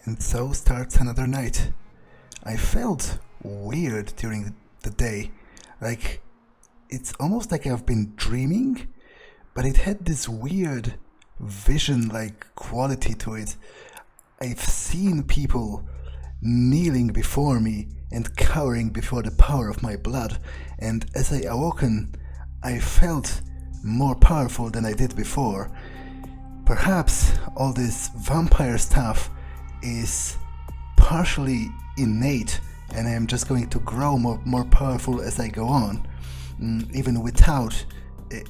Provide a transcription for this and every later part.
And so starts another night. I felt weird during the day. Like, it's almost like I've been dreaming, but it had this weird vision-like quality to it. I've seen people kneeling before me and cowering before the power of my blood, and as I awoken, I felt more powerful than I did before. Perhaps all this vampire stuff is partially innate, and I'm just going to grow more powerful as I go on, even without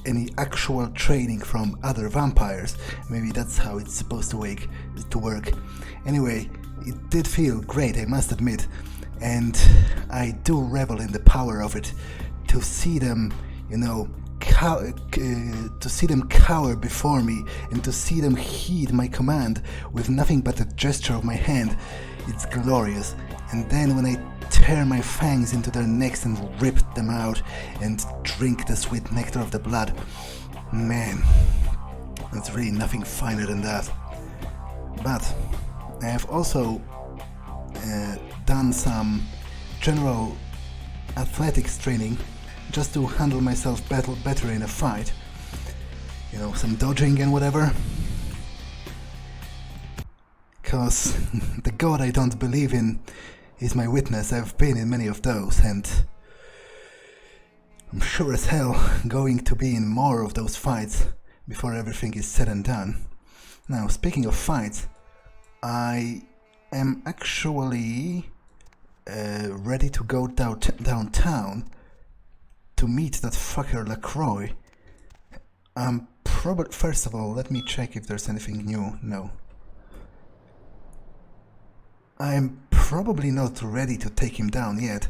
any actual training from other vampires. Maybe that's how it's supposed to work. Anyway, it did feel great, I must admit, and I do revel in the power of it. To see them, to see them cower before me, and to see them heed my command with nothing but a gesture of my hand, it's glorious. And then when I tear my fangs into their necks and rip them out and drink the sweet nectar of the blood, man, there's really nothing finer than that. But I have also done some general athletics training just to handle myself better in a fight. Some dodging and whatever. Cause the god I don't believe in is my witness. I've been in many of those, and I'm sure as hell going to be in more of those fights before everything is said and done. Now, speaking of fights, I am actually ready to go downtown to meet that fucker LaCroix. First of all, let me check if there's anything new. No. I'm probably not ready to take him down yet,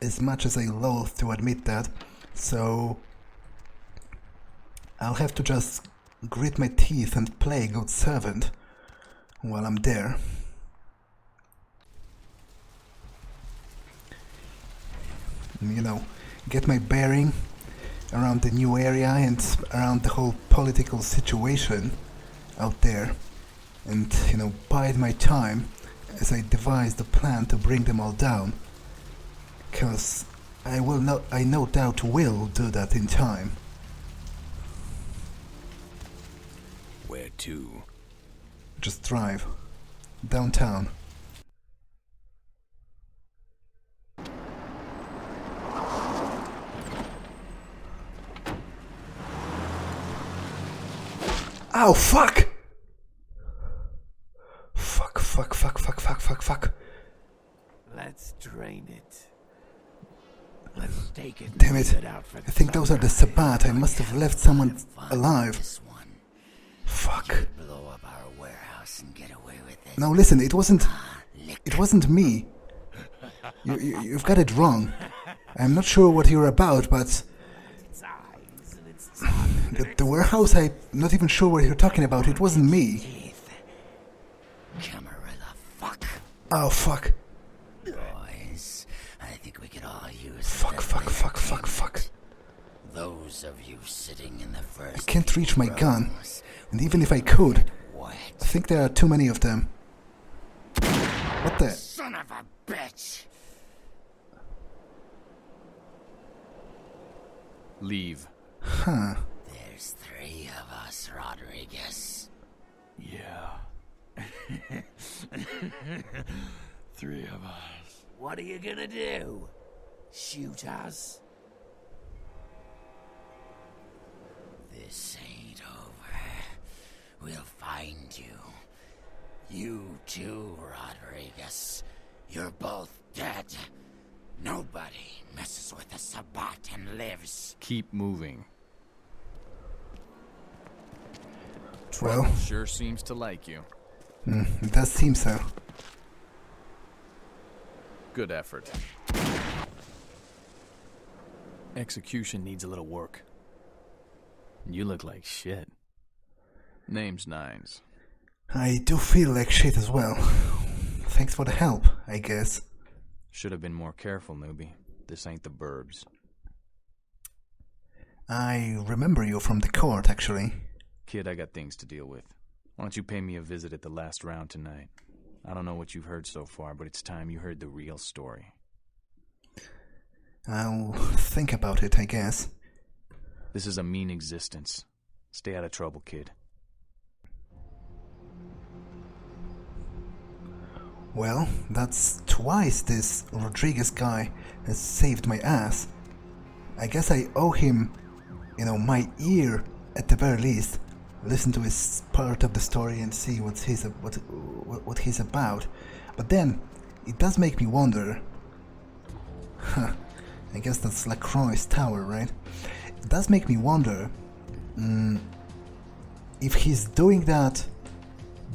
as much as I loathe to admit that, so I'll have to just grit my teeth and play good servant while I'm there. Get my bearing around the new area and around the whole political situation out there, and bide my time as I devise the plan to bring them all down, cause I no doubt will do that in time. Where to? Just drive downtown. Ow, fuck! Fuck. Let's drain it. Let's take it. Damn it. I think those are the sabat. I must have left someone alive. Fuck. Blow up our warehouse and get away with it. Now listen, it wasn't me. You've got it wrong. I'm not sure what you're about, but the warehouse, I'm not even sure what you're talking about. It wasn't me. Camarilla, fuck. Oh, fuck. Boys, I think we could all use Fuck. Those of you sitting in the first. I can't reach my gun, and even if I could, I think there are too many of them. What the? Son of a bitch! Leave. Huh. There's 3 of us, Rodriguez. Yeah. 3 of us. What are you gonna do? Shoot us? This ain't over. We'll find you. You too, Rodriguez. You're both dead. Nobody messes with a Sabat and lives. Keep moving. Well, Sure seems to like you. it does seem so. Good effort. Execution needs a little work. You look like shit. Name's Nines. I do feel like shit as well. Thanks for the help, I guess. Should have been more careful, newbie. This ain't the burbs. I remember you from the court, actually. Kid, I got things to deal with. Why don't you pay me a visit at the last round tonight? I don't know what you've heard so far, but it's time you heard the real story. I'll think about it, I guess. This is a mean existence. Stay out of trouble, kid. Well, that's twice this Rodriguez guy has saved my ass. I guess I owe him, my ear at the very least. Listen to his part of the story and see what he's about. But then, it does make me wonder. I guess that's LaCroix's tower, right? It does make me wonder if he's doing that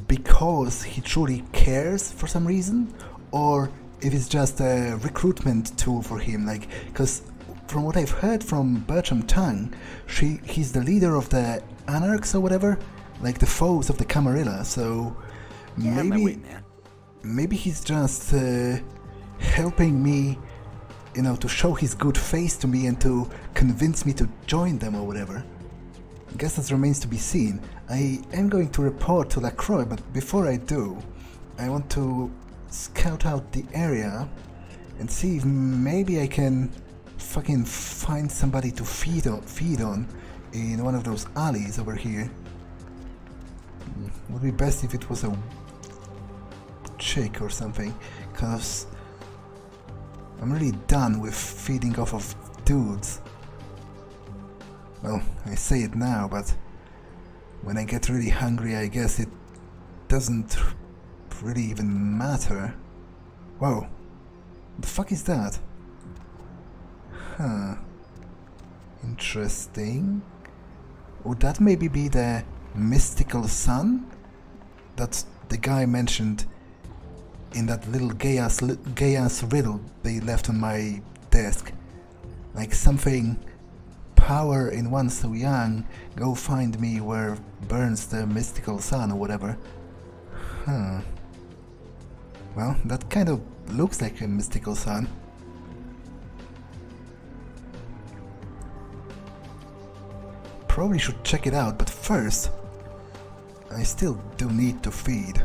because he truly cares for some reason, or if it's just a recruitment tool for him. Like, because from what I've heard from Bertram Tongue, he's the leader of the Anarchs or whatever, like the foes of the Camarilla. So maybe he's just helping me, to show his good face to me and to convince me to join them or whatever. I guess that remains to be seen. I am going to report to LaCroix, but before I do, I want to scout out the area and see if maybe I can fucking find somebody to feed on in one of those alleys over here. Would be best if it was a chick or something, cause I'm really done with feeding off of dudes. Well, I say it now, but when I get really hungry, I guess it doesn't really even matter. Whoa, what the fuck is that? Huh. Interesting. Would that maybe be the mystical sun that the guy mentioned in that little gay-ass riddle they left on my desk? Like something, power in one so young, go find me where burns the mystical sun or whatever. Huh. Well, that kind of looks like a mystical sun. Probably should check it out, but first, I still do need to feed.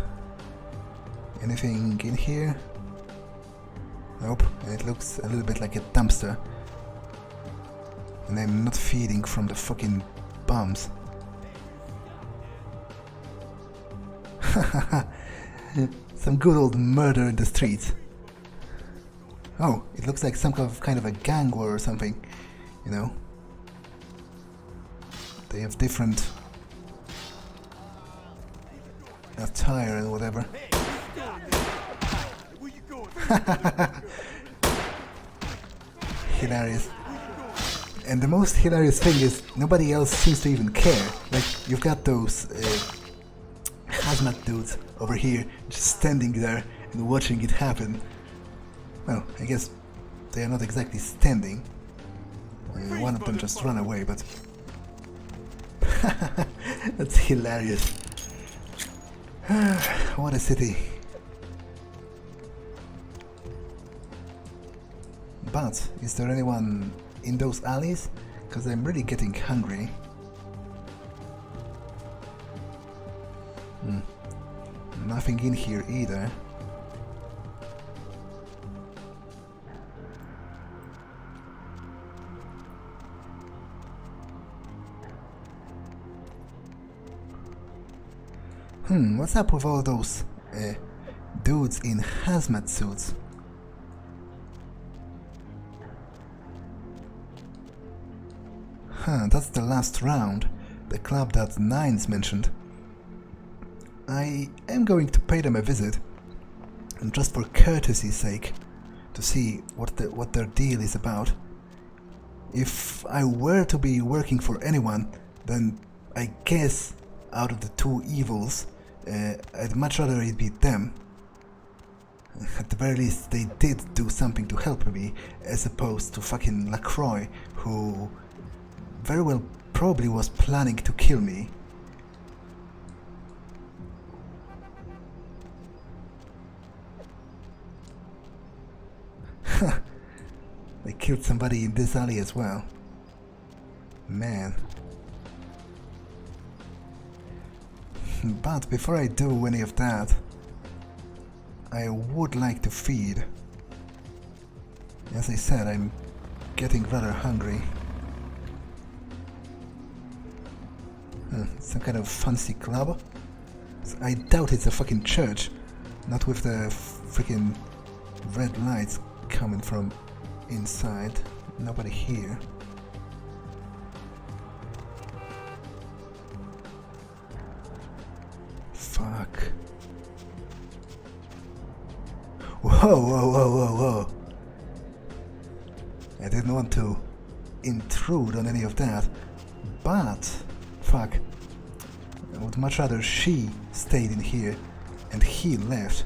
Anything in here? Nope, it looks a little bit like a dumpster. And I'm not feeding from the fucking bums. Some good old murder in the streets. Oh, it looks like some kind of a gang war or something, They have different attire and whatever. Hilarious. And the most hilarious thing is nobody else seems to even care. Like, you've got those hazmat dudes over here just standing there and watching it happen. Well, I guess they are not exactly standing. One of them just ran away, but that's hilarious. What a city. But is there anyone in those alleys? Because I'm really getting hungry. Nothing in here either. What's up with all those dudes in hazmat suits? That's the last round, the club that Nines mentioned. I am going to pay them a visit, just for courtesy's sake, to see what their deal is about. If I were to be working for anyone, then I guess out of the two evils, I'd much rather it be them. At the very least, they did do something to help me, as opposed to fucking LaCroix, who very well probably was planning to kill me. They killed somebody in this alley as well. Man. But before I do any of that, I would like to feed. As I said, I'm getting rather hungry. Some kind of fancy club? I doubt it's a fucking church. Not with the freaking red lights coming from inside. Nobody here. Fuck. Whoa, whoa, whoa, whoa, whoa. I didn't want to intrude on any of that, but fuck. I would much rather she stayed in here and he left.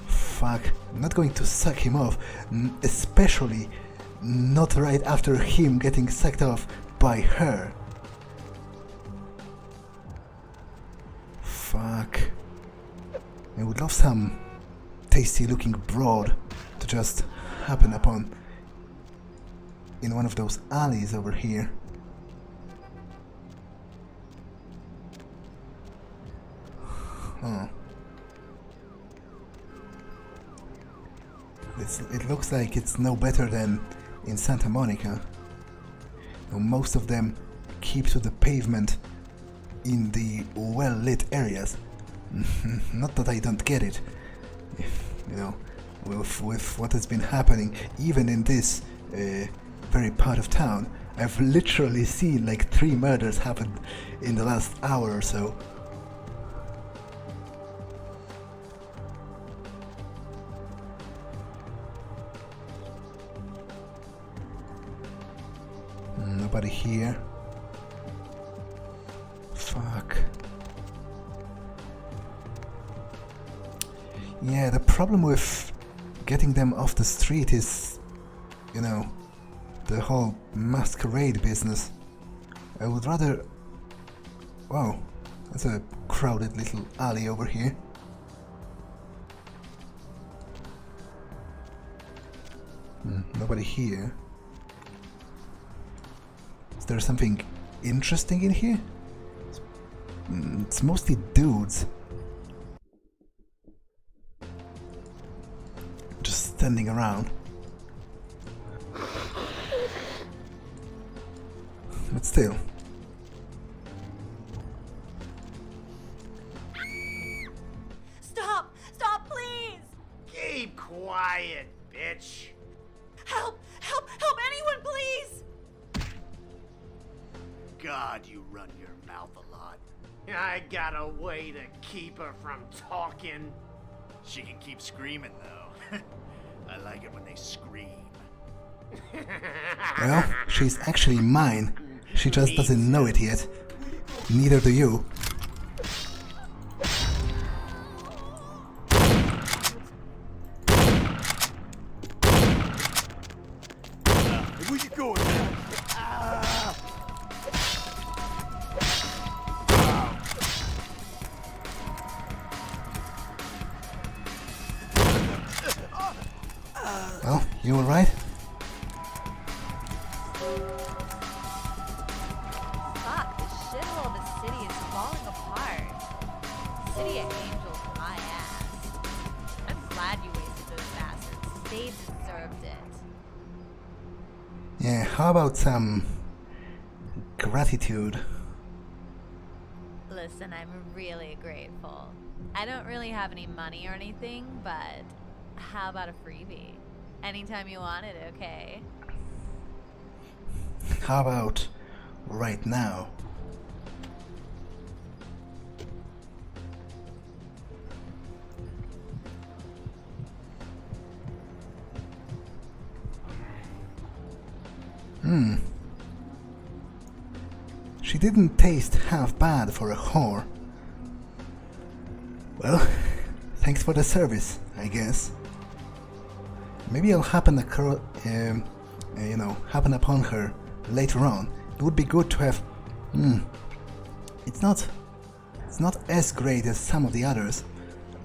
Fuck, I'm not going to suck him off, especially not right after him getting sucked off by her. Fuck. I would love some tasty looking broad to just happen upon in one of those alleys over here. Huh. It looks like it's no better than in Santa Monica. Most of them keep to the pavement in the well-lit areas. Not that I don't get it. You know, with what has been happening, even in this very part of town, I've literally seen like 3 murders happen in the last hour or so. Nobody here. Fuck. Yeah, the problem with getting them off the street is, you know, the whole masquerade business. I would rather... Wow, that's a crowded little alley over here. Nobody here. Is there something interesting in here? It's mostly dudes. Just standing around. But still. Stop! Stop, please! Keep quiet, bitch. Help! Help! Help! Anyone, please! God, you run your mouth a lot. I got a way to keep her from talking. She can keep screaming, though. I like it when they scream. Well, she's actually mine. She just doesn't know it yet. Neither do you. Where you going, man? Well, you alright? Fuck, the shithole of the city is falling apart. City of Angels, my ass. I'm glad you wasted those bastards. They deserved it. Yeah, how about some gratitude? Listen, I'm really grateful. I don't really have any money or anything, but how about a freebie? Anytime you want it, okay? How about right now? She didn't taste half bad for a whore. Well, thanks for the service, I guess. Maybe I'll happen upon her later on. It would be good to have. It's not as great as some of the others.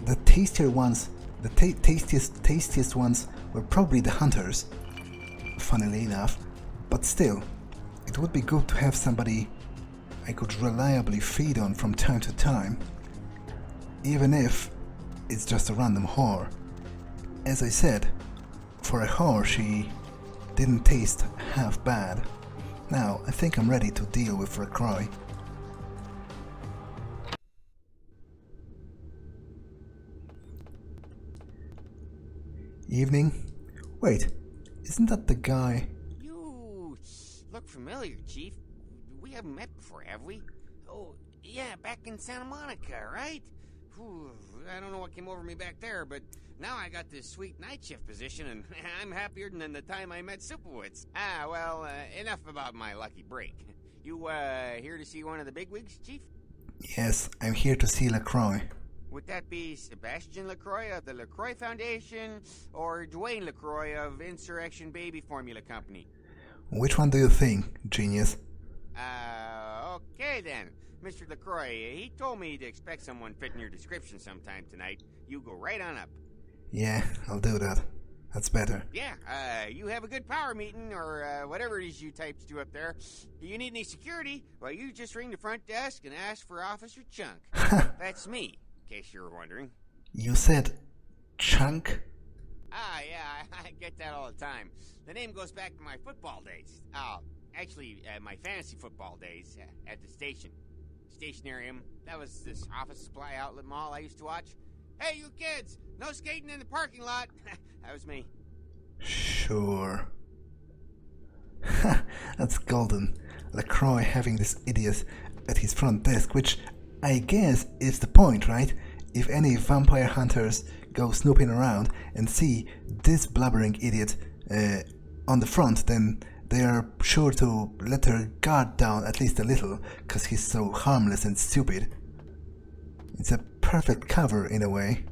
The tastier ones, the tastiest ones were probably the hunters. Funnily enough, but still, it would be good to have somebody I could reliably feed on from time to time. even if it's just a random whore. As I said, for a whore she didn't taste half bad. Now, I think I'm ready to deal with LaCroix. Evening? Wait, isn't that the guy? You look familiar, Chief. We haven't met before, have we? Oh, yeah, back in Santa Monica, right? Whew, I don't know what came over me back there, but now I got this sweet night shift position, and I'm happier than the time I met Supowitz. Well, enough about my lucky break. You, here to see one of the bigwigs, Chief? Yes, I'm here to see LaCroix. Would that be Sebastian LaCroix of the LaCroix Foundation, or Dwayne LaCroix of Insurrection Baby Formula Company? Which one do you think, genius? Okay then. Mr. LaCroix, he told me to expect someone fitting your description sometime tonight. You go right on up. Yeah, I'll do that. That's better. Yeah, you have a good power meeting, or whatever it is you types do up there. You need any security? Well, you just ring the front desk and ask for Officer Chunk. That's me, in case you were wondering. You said Chunk? Yeah, I get that all the time. The name goes back to my football days. Actually, my fantasy football days at the station. Stationarium. That was this office supply outlet mall I used to watch. Hey, you kids! No skating in the parking lot! That was me. Sure. That's golden. LaCroix having this idiot at his front desk, which I guess is the point, right? If any vampire hunters go snooping around and see this blubbering idiot on the front, then they are sure to let their guard down at least a little, cause he's so harmless and stupid. It's a perfect cover in a way.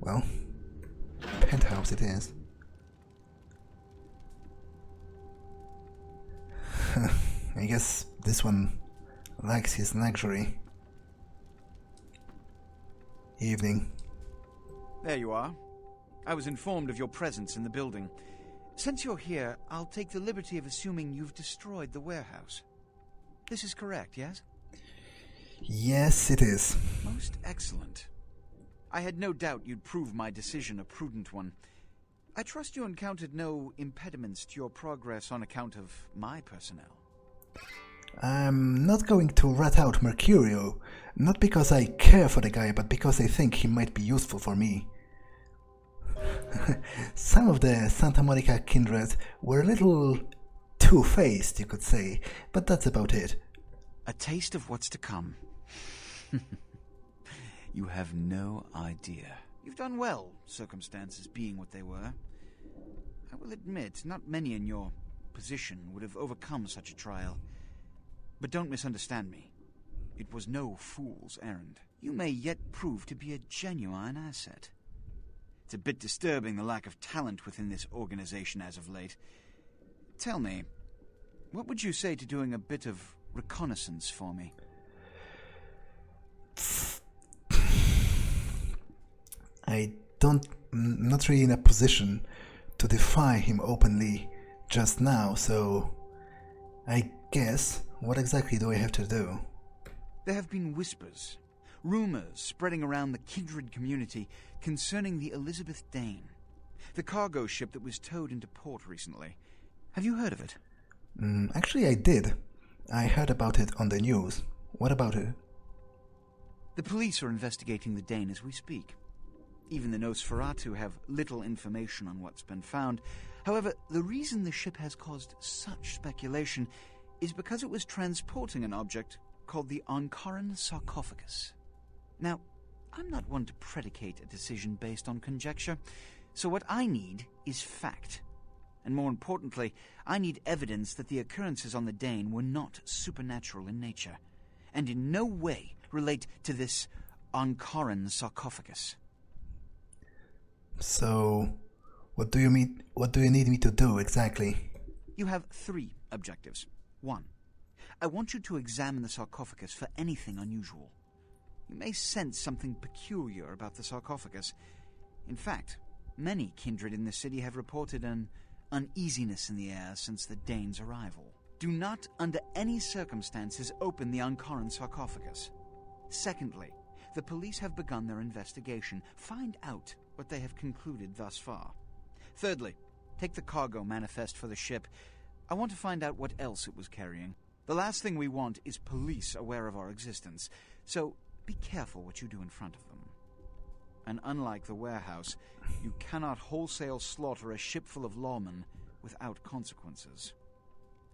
Well, penthouse it is. I guess this one likes his luxury. Evening. There you are. I was informed of your presence in the building. Since you're here, I'll take the liberty of assuming you've destroyed the warehouse. This is correct, yes? Yes, it is. Most excellent. I had no doubt you'd prove my decision a prudent one. I trust you encountered no impediments to your progress on account of my personnel. I'm not going to rat out Mercurcio, not because I care for the guy, but because I think he might be useful for me. Some of the Santa Monica kindred were a little two-faced, you could say, but that's about it. A taste of what's to come. You have no idea. You've done well, circumstances being what they were. I will admit, not many in your position would have overcome such a trial. But don't misunderstand me. It was no fool's errand. You may yet prove to be a genuine asset. It's a bit disturbing, the lack of talent within this organization as of late. Tell me, what would you say to doing a bit of reconnaissance for me? I'm not really in a position to defy him openly just now, so I guess, what exactly do I have to do? There have been whispers, rumors spreading around the kindred community concerning the Elizabeth Dane, the cargo ship that was towed into port recently. Have you heard of it? Actually, I did. I heard about it on the news. What about it? The police are investigating the Dane as we speak. Even the Nosferatu have little information on what's been found. However, the reason the ship has caused such speculation is because it was transporting an object called the Ankaran sarcophagus. Now, I'm not one to predicate a decision based on conjecture, so what I need is fact. And more importantly, I need evidence that the occurrences on the Dane were not supernatural in nature, and in no way relate to this Ankaran sarcophagus. So, what do you need me to do exactly? You have 3 objectives. 1. I want you to examine the sarcophagus for anything unusual. You may sense something peculiar about the sarcophagus. In fact, many kindred in the city have reported an uneasiness in the air since the Dane's arrival. Do not, under any circumstances, open the Ankaran sarcophagus. Secondly, the police have begun their investigation. Find out what they have concluded thus far. Thirdly, take the cargo manifest for the ship. I want to find out what else it was carrying. The last thing we want is police aware of our existence, so be careful what you do in front of them. And unlike the warehouse, you cannot wholesale slaughter a ship full of lawmen without consequences.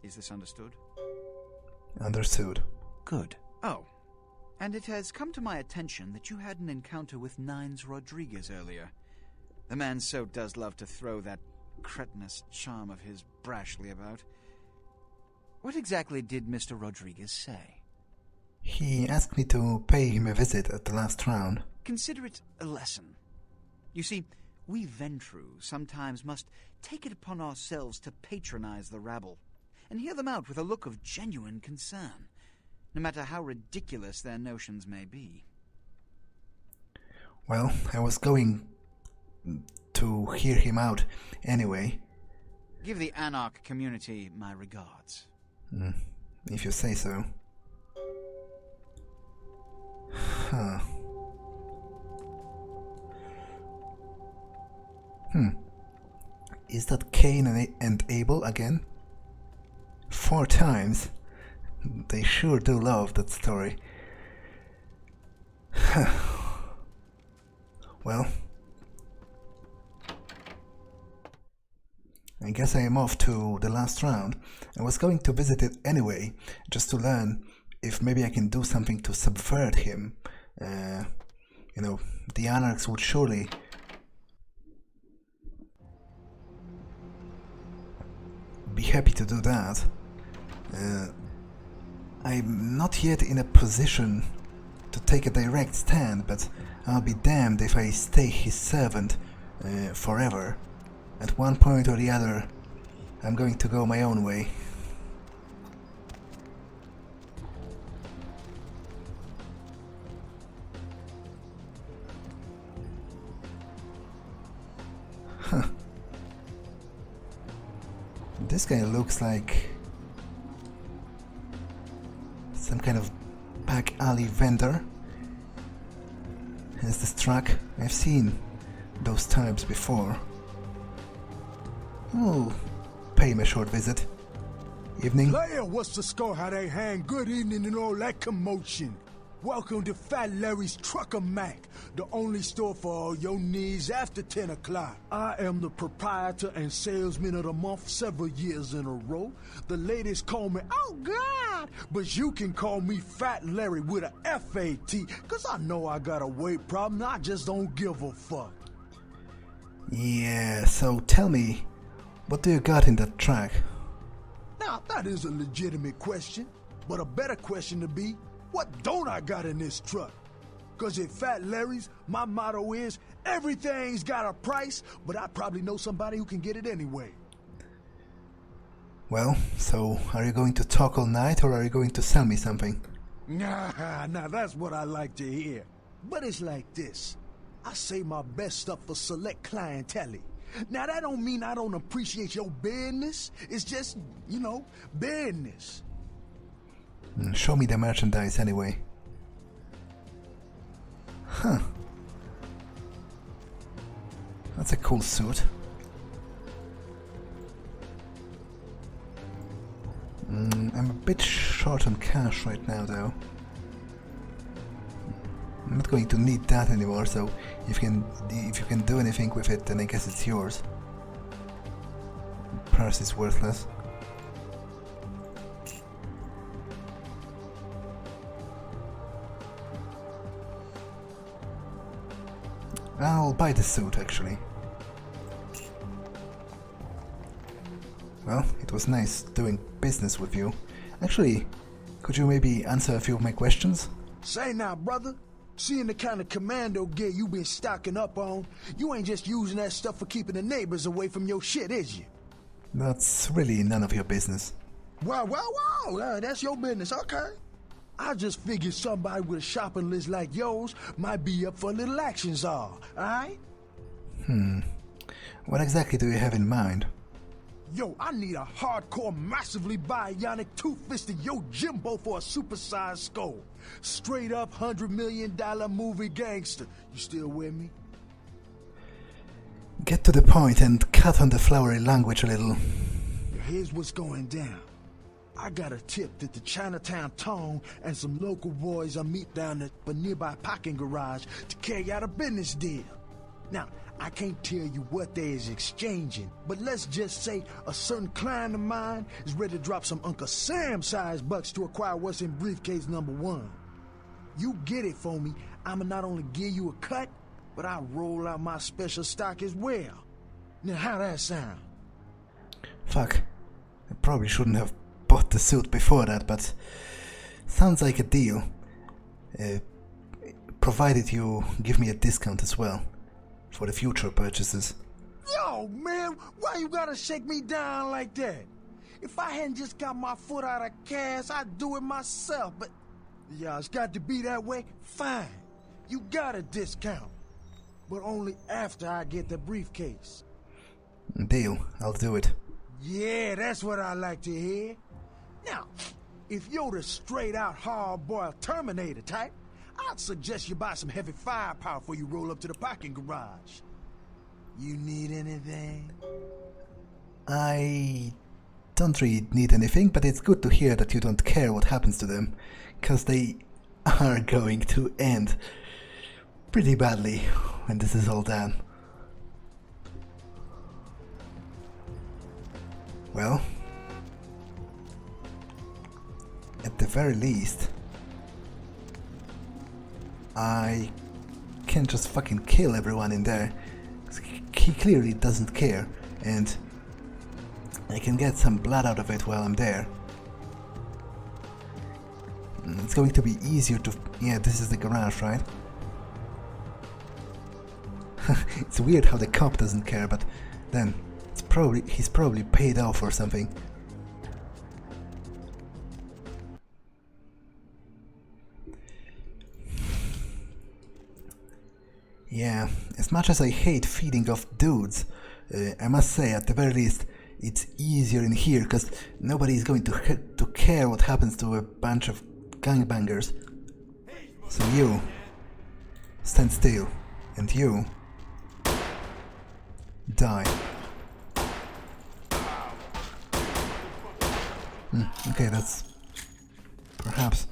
Is this understood? Understood. Good. Oh, and it has come to my attention that you had an encounter with Nines Rodriguez earlier. The man so does love to throw that cretinous charm of his brashly about. What exactly did Mr. Rodriguez say? He asked me to pay him a visit at the last round. Consider it a lesson. You see, we Ventru sometimes must take it upon ourselves to patronize the rabble and hear them out with a look of genuine concern, no matter how ridiculous their notions may be. Well, I was going to hear him out anyway. Give the Anarch community my regards. If you say so. Huh. Is that Cain and Abel again? 4 times? They sure do love that story. Well, I guess I am off to the last round. I was going to visit it anyway, just to learn if maybe I can do something to subvert him. You know, the Anarchs would surely be happy to do that. I'm not yet in a position to take a direct stand, but I'll be damned if I stay his servant forever. At one point or the other, I'm going to go my own way. Huh. This guy looks like some kind of back alley vendor. Has this truck? I've seen those types before. Oh, pay him a short visit. Evening. Player, what's the score? How they hang? Good evening and all that commotion. Welcome to Fat Larry's Trucker Mac, the only store for all your needs after 10 o'clock. I am the proprietor and salesman of the month several years in a row. The ladies call me, oh God, but you can call me Fat Larry with a F-A-T, cause I know I got a weight problem, I just don't give a fuck. Yeah, so tell me, what do you got in that truck? Now, that is a legitimate question, but a better question to be, what don't I got in this truck? Cause at Fat Larry's, my motto is, everything's got a price, but I probably know somebody who can get it anyway. Well, so are you going to talk all night or are you going to sell me something? Nah, that's what I like to hear. But it's like this. I save my best stuff for select clientele. Now that don't mean I don't appreciate your business. It's just, you know, business. Show me the merchandise anyway. Huh. That's a cool suit. I'm a bit short on cash right now though. I'm not going to need that anymore, so if you can do anything with it, then I guess it's yours. Purse is worthless. I'll buy the suit, actually. Well, it was nice doing business with you. Actually, could you maybe answer a few of my questions? Say now, brother. Seeing the kind of commando gear you been stocking up on, you ain't just using that stuff for keeping the neighbors away from your shit, is you? That's really none of your business. Wow, that's your business, okay. I just figured somebody with a shopping list like yours might be up for a little action, czar, alright? What exactly do you have in mind? Yo, I need a hardcore, massively bionic, two-fisted Yo Jimbo for a supersized skull. Straight up $100 million movie gangster. You still with me? Get to the point and cut on the flowery language a little. Here's what's going down. I got a tip that the Chinatown Tone and some local boys are meet down at a nearby parking garage to carry out a business deal. Now, I can't tell you what they is exchanging, but let's just say a certain client of mine is ready to drop some Uncle Sam-sized bucks to acquire what's in briefcase number 1. You get it for me, I'ma not only give you a cut, but I'll roll out my special stock as well. Now, how that sound? Fuck. I probably shouldn't have bought the suit before that, but sounds like a deal. Provided you give me a discount as well for the future purchases. Yo, man, why you gotta shake me down like that? If I hadn't just got my foot out of cash, I'd do it myself, but yeah, it's got to be that way. Fine, you got a discount, but only after I get the briefcase. Deal, I'll do it. Yeah, that's what I like to hear. Now, if you're the straight-out hard-boiled Terminator type, I'd suggest you buy some heavy firepower before you roll up to the parking garage. You need anything? I don't really need anything, but it's good to hear that you don't care what happens to them, because they are going to end pretty badly when this is all done. Well, at the very least, I can just fucking kill everyone in there. He clearly doesn't care, and I can get some blood out of it while I'm there. It's going to be easier to... Yeah, this is the garage, right? It's weird how the cop doesn't care, but then he's probably paid off or something. Yeah, as much as I hate feeding off dudes, I must say at the very least it's easier in here because nobody is going to care what happens to a bunch of gangbangers. So you stand still, and you die. Okay, that's perhaps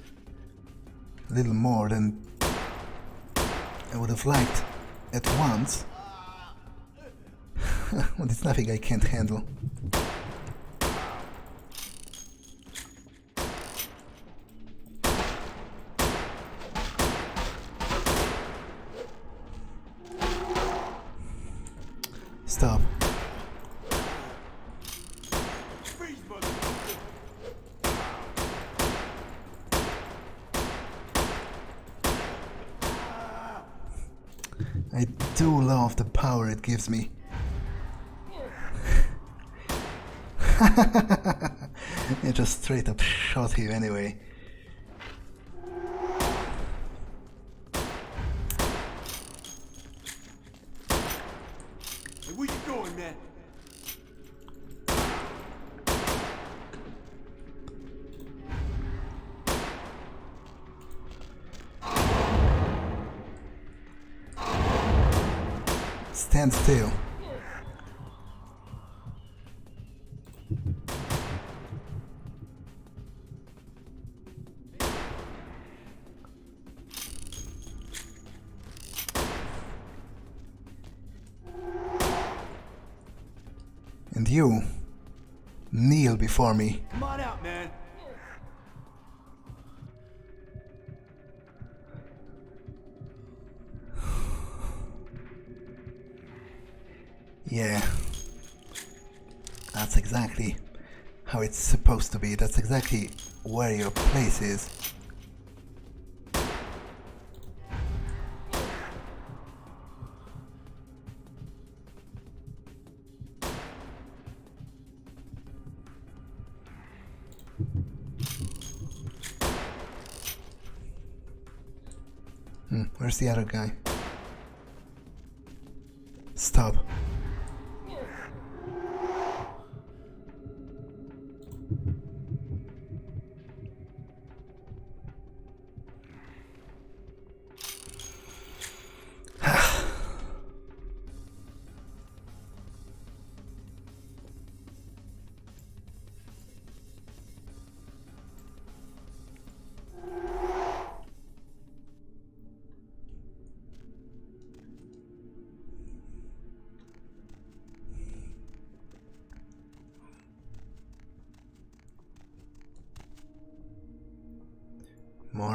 a little more than I would have liked at once. Well, it's nothing I can't handle. Stop. I do love the power it gives me. I just straight up shot him anyway. Hey, where you going, man? Stand still. And you, kneel before me. Come on out, man. Yeah, that's exactly how it's supposed to be. That's exactly where your place is. Where's the other guy? Stop.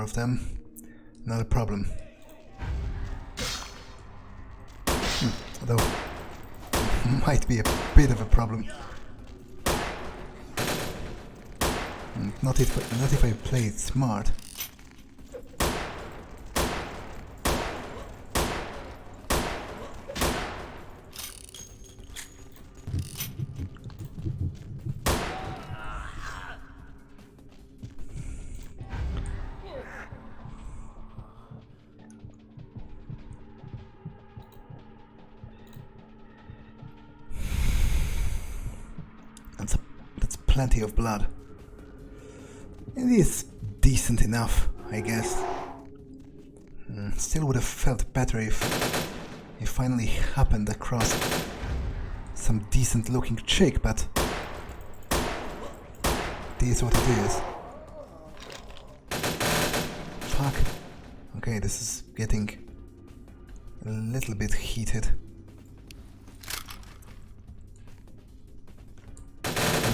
of them. Not a problem. Although, might be a bit of a problem. Not if I play it smart. That's plenty of blood. It is decent enough, I guess. Still would have felt better if it finally happened across some decent looking chick, but it is what it is. Fuck. Okay, this is getting a little bit heated.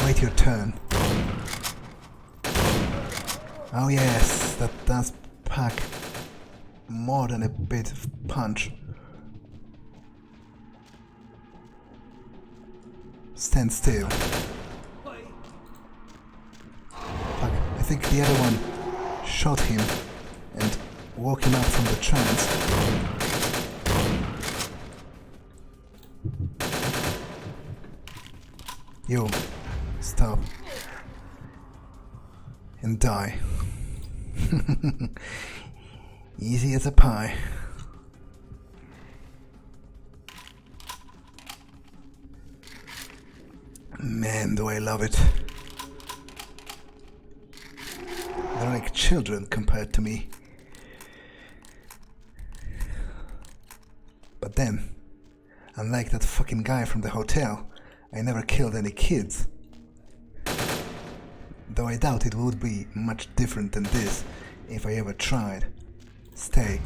Wait your turn. Oh yes, that does pack more than a bit of punch. Stand still. Fuck, I think the other one shot him and woke him up from the trance. Yo, stop. And die. Easy as a pie. Man, do I love it. They're like children compared to me. But then, unlike that fucking guy from the hotel, I never killed any kids. Though I doubt it would be much different than this if I ever tried. Stay.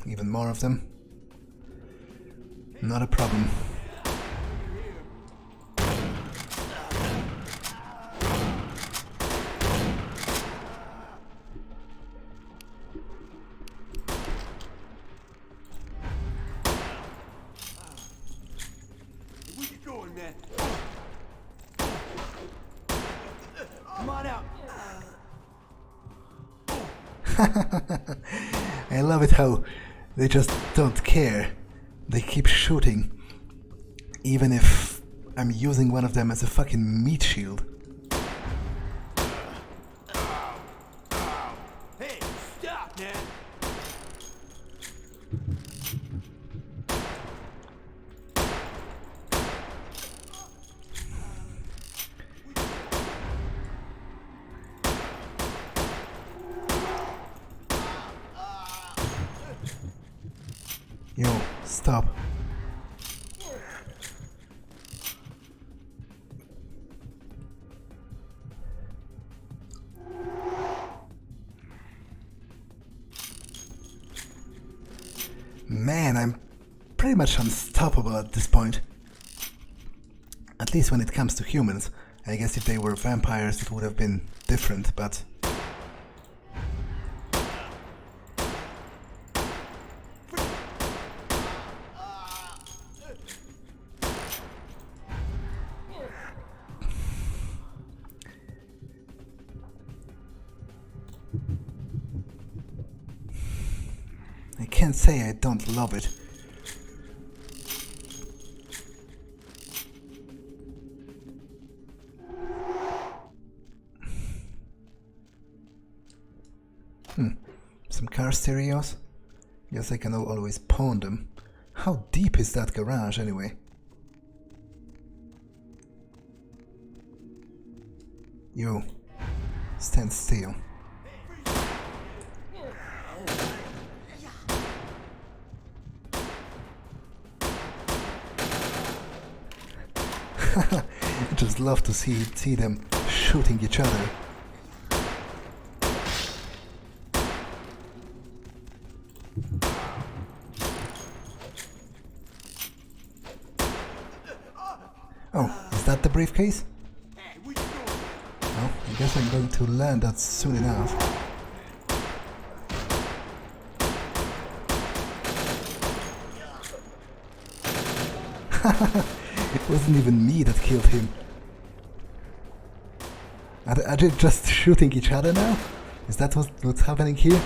Even more of them? Not a problem. I love it how they just don't care. They keep shooting, even if I'm using one of them as a fucking meat shield. Hey, stop, man! Yo, stop. Man, I'm pretty much unstoppable at this point. At least when it comes to humans. I guess if they were vampires it would have been different, but... I can't say I don't love it. Some car stereos? Guess I can always pawn them. How deep is that garage anyway? You, stand still. I just love to see them shooting each other. Oh, is that the briefcase? Hey, where you going? Well, I guess I'm going to learn that soon enough. It wasn't even me that killed him. Are they just shooting each other now? Is that what's happening here?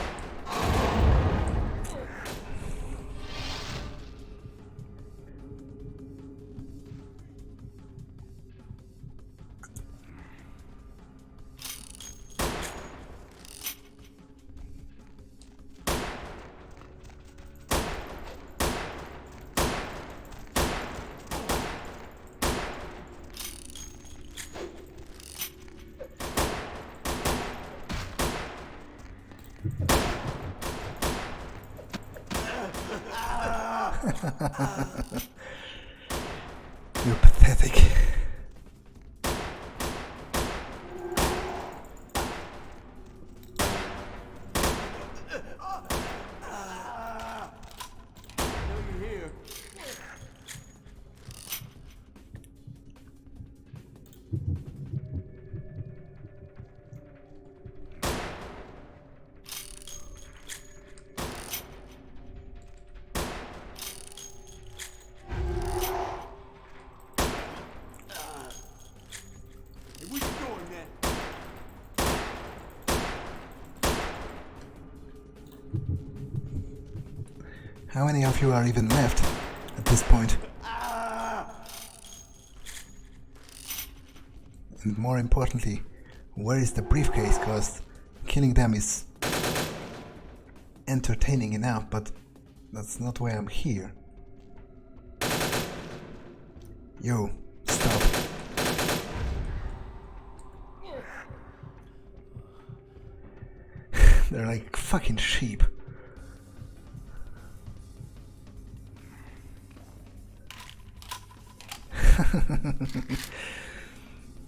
You're pathetic. You're here. Hey, where you going, man? How many of you are even left at this point? And more importantly, where is the briefcase? Because killing them is entertaining enough, but that's not why I'm here. Yo, stop. They're like fucking sheep.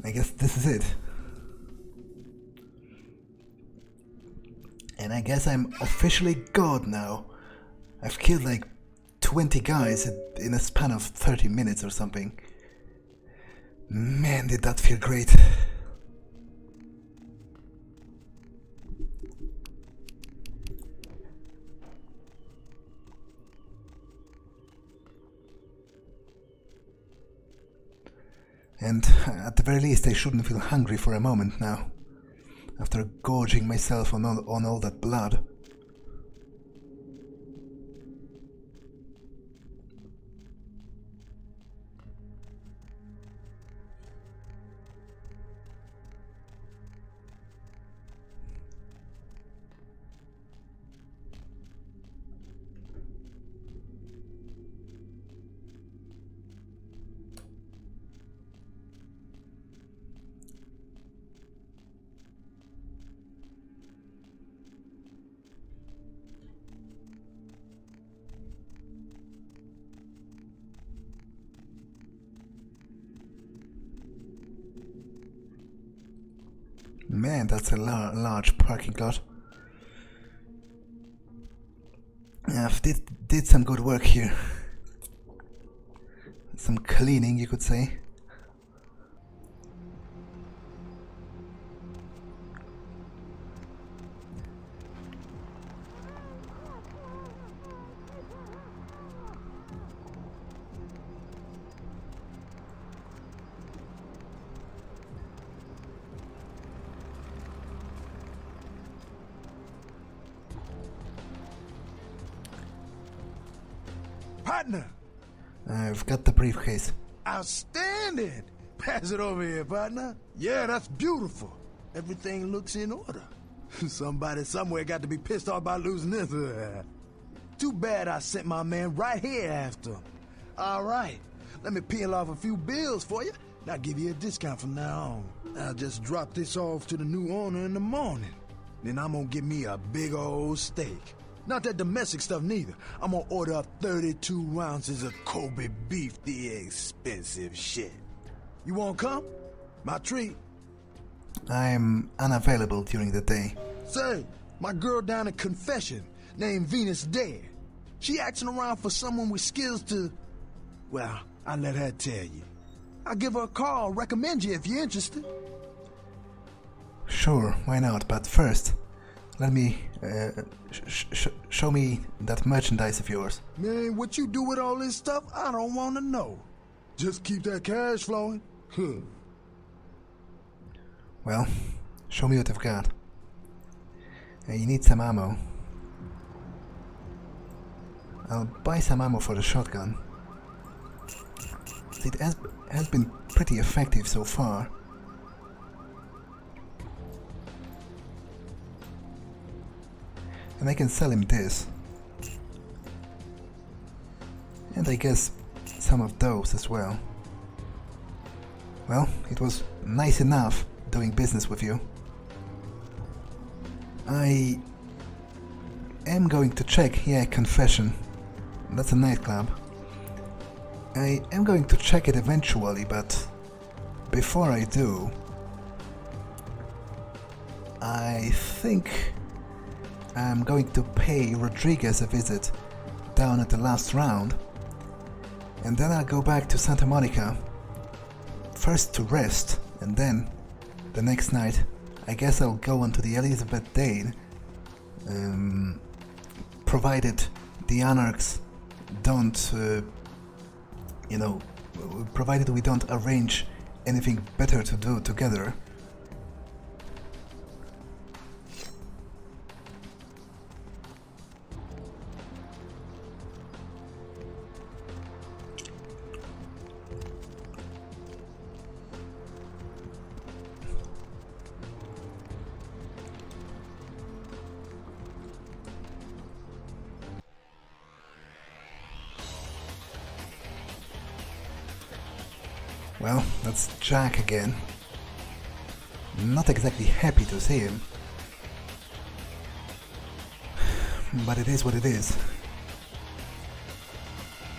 I guess this is it. And I guess I'm officially God now. I've killed like 20 guys in a span of 30 minutes or something. Man, did that feel great. And at the very least, I shouldn't feel hungry for a moment now, after gorging myself on all that blood. Man, that's a large parking lot. I've did some good work here. Some cleaning, you could say. Partner! I've got the briefcase. Outstanding! Pass it over here, partner. Yeah, that's beautiful. Everything looks in order. Somebody somewhere got to be pissed off by losing this. Too bad I sent my man right here after him. All right, let me peel off a few bills for you, and I'll give you a discount from now on. I'll just drop this off to the new owner in the morning. Then I'm gonna get me a big old steak. Not that domestic stuff neither. I'm gonna order up 32 ounces of Kobe beef, the expensive shit. You wanna come? My treat. I'm unavailable during the day. Say, my girl down in Confession, named Venus Dare. She asking around for someone with skills to... Well, I'll let her tell you. I'll give her a call, recommend you if you're interested. Sure, why not? But first, let me show me that merchandise of yours. Man, what you do with all this stuff, I don't want to know. Just keep that cash flowing. Well, show me what I've got. You need some ammo. I'll buy some ammo for the shotgun. It has been pretty effective so far. And I can sell him this. And I guess some of those as well. Well, it was nice enough doing business with you. I am going to check, yeah, confession. That's a nightclub. I am going to check it eventually, but before I do, I think I'm going to pay Rodriguez a visit down at the last round, and then I'll go back to Santa Monica, first to rest, and then the next night I guess I'll go on to the Elizabeth Dane, provided the Anarchs don't, provided we don't arrange anything better to do together. Well, that's Jack again. Not exactly happy to see him. But it is what it is.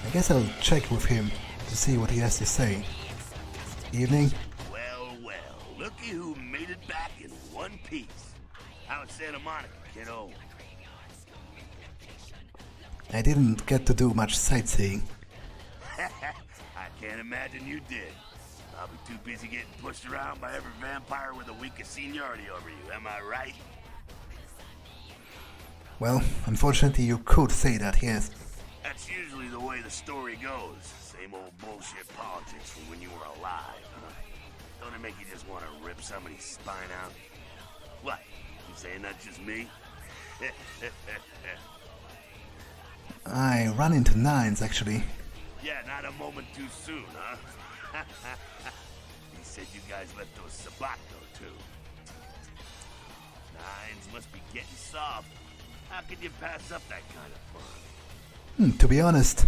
I guess I'll check with him to see what he has to say. Evening. Well, looky who made it back in one piece. Out in Santa Monica, kiddo. I didn't get to do much sightseeing. I can't imagine you did. I'll be too busy getting pushed around by every vampire with a week of seniority over you, am I right? Well, unfortunately you could say that, yes. That's usually the way the story goes. Same old bullshit politics from when you were alive, huh? Don't it make you just want to rip somebody's spine out? What? You saying that's just me? I ran into Nines, actually. Yeah, not a moment too soon, huh? He said you guys let those sabbat go, too. Nines must be getting soft. How could you pass up that kind of fun? To be honest,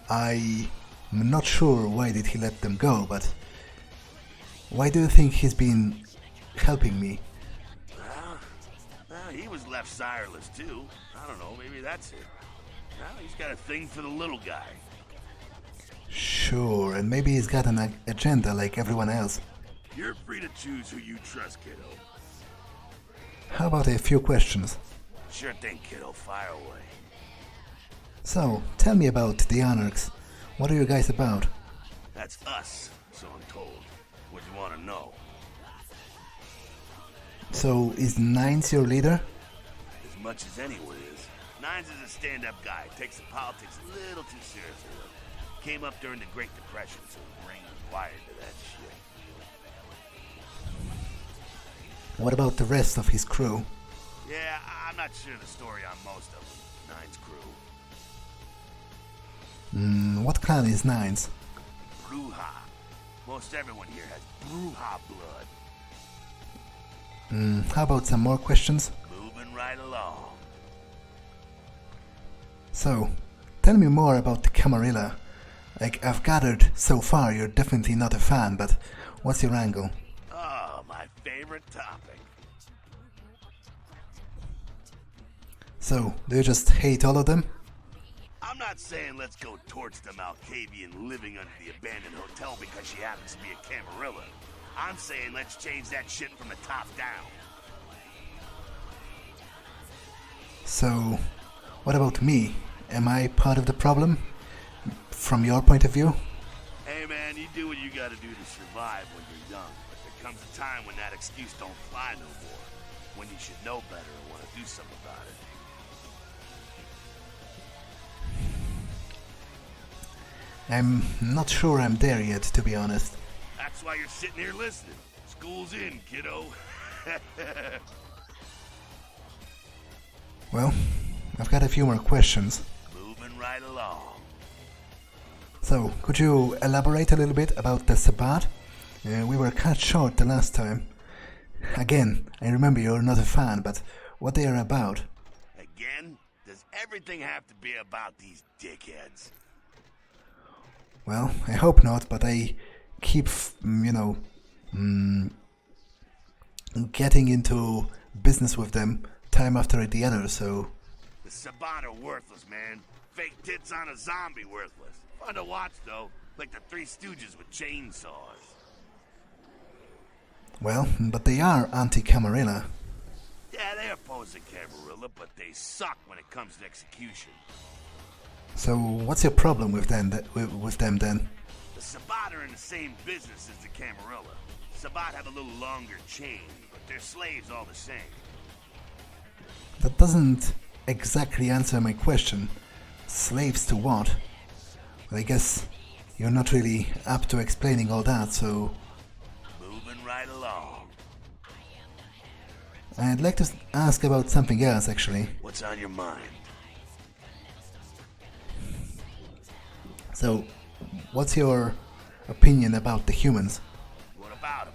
I'm not sure why did he let them go, but why do you think he's been helping me? Well, he was left sireless, too. I don't know, maybe that's it. Well, he's got a thing for the little guy. Sure, and maybe he's got an agenda like everyone else. You're free to choose who you trust, kiddo. How about a few questions? Sure thing, kiddo. Fire away. So, tell me about the Anarchs. What are you guys about? That's us, so I'm told. What do you want to know? So, is Nines your leader? As much as anyone is. Nines is a stand-up guy. Takes the politics a little too seriously. Came up during the Great Depression, so his brain was wired to that shit. What about the rest of his crew? Yeah, I'm not sure the story on most of them. Nines' crew. What clan is Nines? Bruja. Most everyone here has Bruja blood. How about some more questions? Moving right along. So, tell me more about the Camarilla. Like, I've gathered so far you're definitely not a fan, but what's your angle? Oh, my favorite topic. So, do you just hate all of them? I'm not saying let's go torch the Malkavian living under the abandoned hotel because she happens to be a Camarilla. I'm saying let's change that shit from the top down. So, what about me? Am I part of the problem? From your point of view? Hey man, you do what you gotta gotta do to survive when you're young, but there comes a time when that excuse don't fly no more. When you should know better and want to do something about it. I'm not sure I'm there yet, to be honest. That's why you're sitting here listening. School's in, kiddo. Well, I've got a few more questions. Moving right along. So, could you elaborate a little bit about the Sabbat? We were cut short the last time. Again, I remember you're not a fan, but what they are about? Again? Does everything have to be about these dickheads? Well, I hope not, but I keep, getting into business with them time after the other, so... The Sabbat are worthless, man. Fake tits on a zombie worthless. Fun to watch, though. Like the Three Stooges with chainsaws. Well, but they are anti-Camarilla. Yeah, they oppose the Camarilla, but they suck when it comes to execution. So, what's your problem with them, then? The Sabbat are in the same business as the Camarilla. Sabbat have a little longer chain, but they're slaves all the same. That doesn't exactly answer my question. Slaves to what? Well, I guess you're not really up to explaining all that, so... Moving right along. I'd like to ask about something else, actually. What's on your mind? So, what's your opinion about the humans? What about them?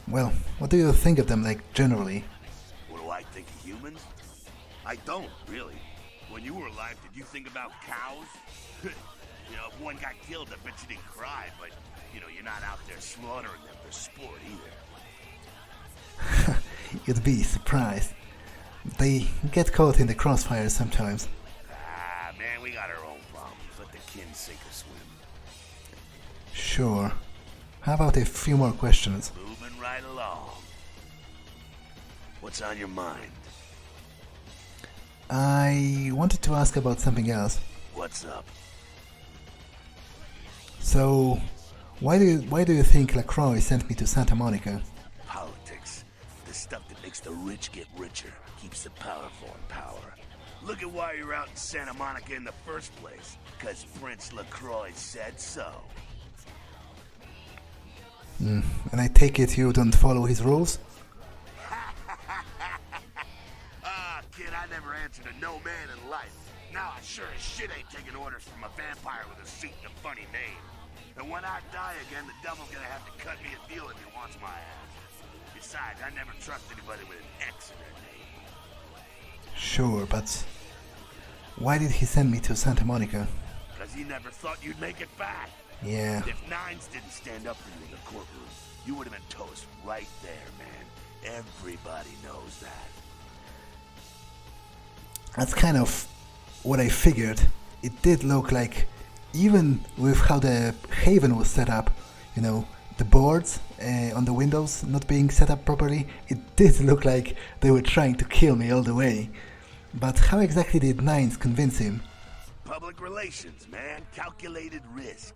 Well, what do you think of them, like, generally? What do I think of humans? I don't, really. When you were alive, did you think about cows? You know, if one got killed, I bet you didn't cry, but, you're not out there slaughtering them for sport either. You'd be surprised. They get caught in the crossfire sometimes. Man, we got our own problems. Let the kin sink or swim. Sure. How about a few more questions? Moving right along. What's on your mind? I wanted to ask about something else. What's up? So, why do you think LaCroix sent me to Santa Monica? Politics. The stuff that makes the rich get richer, keeps the powerful in power. Look at why you're out in Santa Monica in the first place. Because Prince LaCroix said so. And I take it you don't follow his rules? Kid, I never answered to no man in life. Now I sure as shit ain't taking orders from a vampire with a seat and a funny name. And when I die again, the devil's gonna have to cut me a deal if he wants my ass. Besides, I never trust anybody with an X in their name. Sure, but why did he send me to Santa Monica? Because he never thought you'd make it back. Yeah. If Nines didn't stand up for you in the courtroom, you would have been toast right there, man. Everybody knows that. That's kind of what I figured. It did look like, even with how the Haven was set up, the boards on the windows not being set up properly, it did look like they were trying to kill me all the way. But how exactly did Nines convince him? Public relations, man. Calculated risk.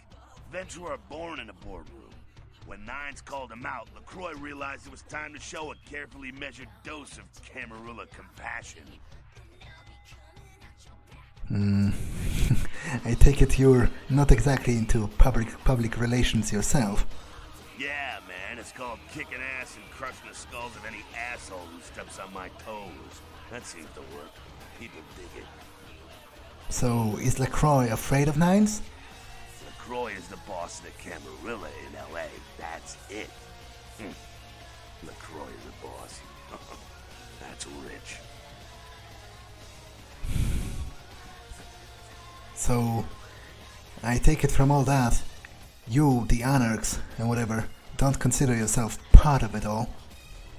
Venture are born in a boardroom. When Nines called him out, LaCroix realized it was time to show a carefully measured dose of Camarilla compassion. I take it you're not exactly into public relations yourself. Yeah, man, it's called kicking ass and crushing the skulls of any asshole who steps on my toes. That seems to work. People dig it. So, is LaCroix afraid of Nines? LaCroix is the boss of the Camarilla in L.A. That's it. LaCroix is the boss. That's rich. So, I take it from all that, you, the Anarchs, and whatever, don't consider yourself part of it all.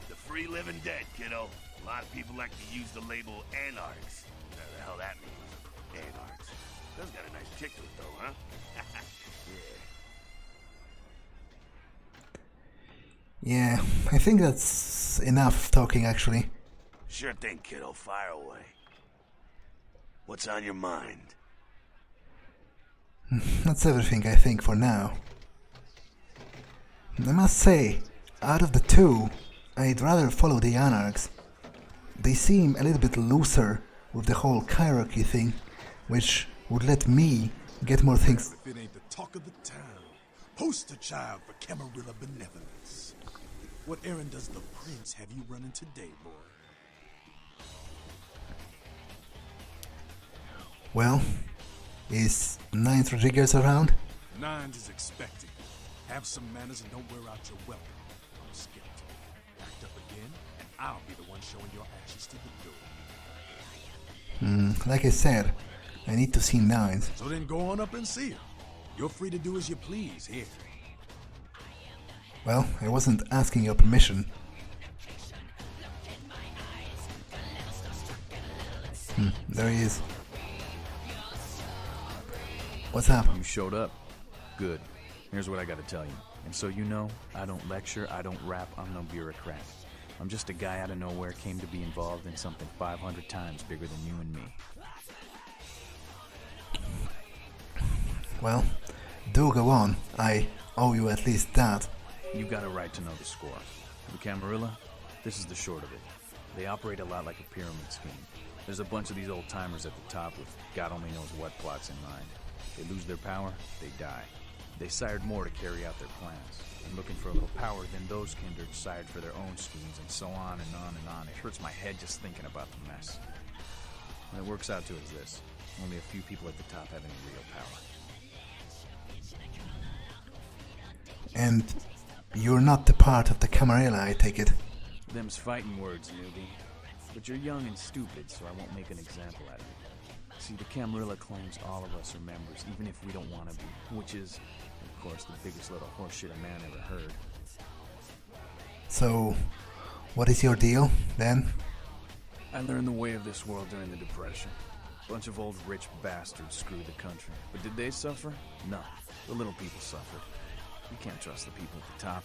The free living dead, kiddo. A lot of people like to use the label Anarchs. Whatever the hell that means. Anarchs. That's got a nice tick to it, though, huh? Yeah, I think that's enough talking, actually. Sure thing, kiddo. Fire away. What's on your mind? That's everything I think for now. I must say, out of the two, I'd rather follow the Anarchs. They seem a little bit looser with the whole hierarchy thing, which would let me get more things. If it ain't the talk of the town, poster child for Camarilla benevolence. What errand does the prince have you running today, boy? Well, is Nines Rodriguez around? Nines is expected. Have some manners and don't wear out your welcome. I'm skeptic. Act up again, and I'll be the one showing your ashes to the door. Like I said, I need to see Nines. So then go on up and see her. You're free to do as you please here. Well, I wasn't asking your permission. There he is. What's up? You showed up. Good. Here's what I gotta tell you. And so you know, I don't lecture, I don't rap, I'm no bureaucrat. I'm just a guy out of nowhere came to be involved in something 500 times bigger than you and me. Well, do go on. I owe you at least that. You got a right to know the score. The Camarilla, this is the short of it. They operate a lot like a pyramid scheme. There's a bunch of these old timers at the top with God only knows what plots in mind. They lose their power, they die. They sired more to carry out their plans. And looking for a little power, then those kindred sired for their own schemes, and so on and on and on. It hurts my head just thinking about the mess. And it works out to is this. Only a few people at the top have any real power. And you're not the part of the Camarilla, I take it. Them's fighting words, newbie. But you're young and stupid, so I won't make an example out of you. See, the Camarilla claims all of us are members, even if we don't want to be. Which is, of course, the biggest little horseshit a man ever heard. So, what is your deal, then? I learned the way of this world during the Depression. Bunch of old rich bastards screwed the country. But did they suffer? No. The little people suffered. You can't trust the people at the top.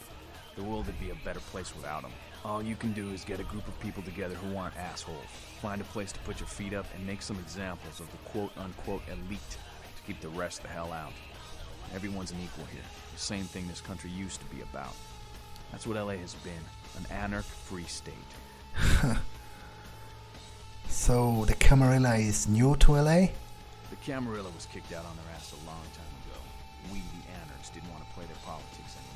The world would be a better place without them. All you can do is get a group of people together who aren't assholes. Find a place to put your feet up and make some examples of the quote-unquote elite to keep the rest the hell out. Everyone's an equal here. The same thing this country used to be about. That's what LA has been. An anarch-free state. So, the Camarilla is new to LA? The Camarilla was kicked out on their ass a long time ago. We, the Anarchs, didn't want to play their politics anymore.